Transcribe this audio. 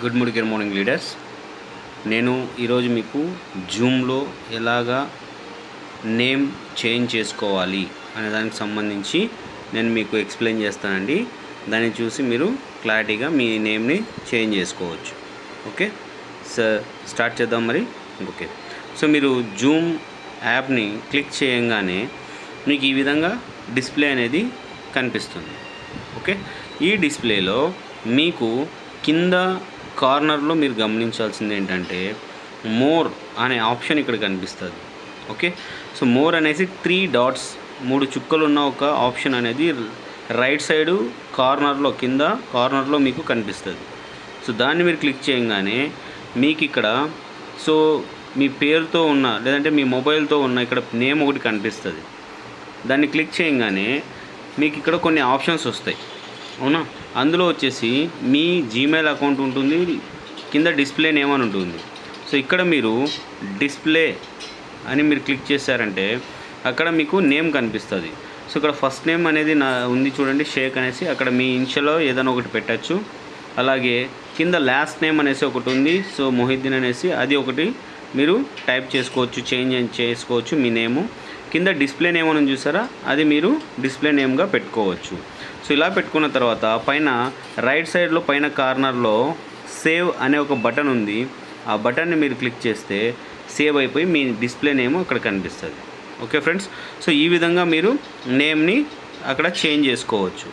Good morning leaders. నేను ఈరోజు మీకు జూమ్లో ఎలాగా నేమ్ చేంజ్ చేసుకోవాలి అనే దానికి సంబంధించి నేను మీకు ఎక్స్ప్లెయిన్ చేస్తానండి. దాన్ని చూసి మీరు క్లారిటీగా మీ నేమ్ని చేంజ్ చేసుకోవచ్చు. ఓకే సార్, స్టార్ట్ చేద్దాం మరి. ఓకే, సో మీరు జూమ్ యాప్ని క్లిక్ చేయంగానే మీకు ఈ విధంగా డిస్ప్లే అనేది కనిపిస్తుంది. ఓకే, ఈ డిస్ప్లేలో మీకు కింద కార్నర్లో మీరు గమనించాల్సింది ఏంటంటే మోర్ అనే ఆప్షన్ ఇక్కడ కనిపిస్తుంది. ఓకే, సో మోర్ అనేసి 3 డాట్స్ 3 చుక్కలు ఉన్న ఒక ఆప్షన్ అనేది రైట్ సైడు కార్నర్లో కింద కార్నర్లో మీకు కనిపిస్తుంది. సో దాన్ని మీరు క్లిక్ చేయగానే మీకు ఇక్కడ సో మీ పేరుతో ఉన్న లేదంటే మీ మొబైల్తో ఉన్న ఇక్కడ నేమ్ ఒకటి కనిపిస్తుంది. దాన్ని క్లిక్ చేయగానే మీకు ఇక్కడ కొన్ని ఆప్షన్స్ వస్తాయి, అవునా. అందులో వచ్చేసి మీ జీమెయిల్ అకౌంట్ ఉంటుంది, కింద డిస్ప్లే నేమ్ అని ఉంటుంది. సో ఇక్కడ మీరు డిస్ప్లే అని మీరు క్లిక్ చేశారంటే అక్కడ మీకు నేమ్ కనిపిస్తుంది. సో ఇక్కడ ఫస్ట్ నేమ్ అనేది ఉంది చూడండి, షేక్ అనేసి, అక్కడ మీ ఇన్షియల్లో ఏదైనా ఒకటి పెట్టచ్చు. అలాగే కింద లాస్ట్ నేమ్ అనేసి ఒకటి ఉంది, సో మొహిద్దీన్ అనేసి, అది ఒకటి మీరు టైప్ చేసుకోవచ్చు, చేంజ్ చేసుకోవచ్చు మీ నేము. కింద డిస్ప్లే నేమ్ అని చూసారా, అది మీరు డిస్ప్లే నేమ్గా పెట్టుకోవచ్చు. సో ఇలా పెట్టుకున్న తర్వాత పైన రైట్ సైడ్లో పైన కార్నర్లో సేవ్ అనే ఒక బటన్ ఉంది. ఆ బటన్ని మీరు క్లిక్ చేస్తే సేవ్ అయిపోయి మీ డిస్ప్లే నేమ్ అక్కడ కనిపిస్తుంది. ఓకే ఫ్రెండ్స్, సో ఈ విధంగా మీరు నేమ్ని అక్కడ చేంజ్ చేసుకోవచ్చు.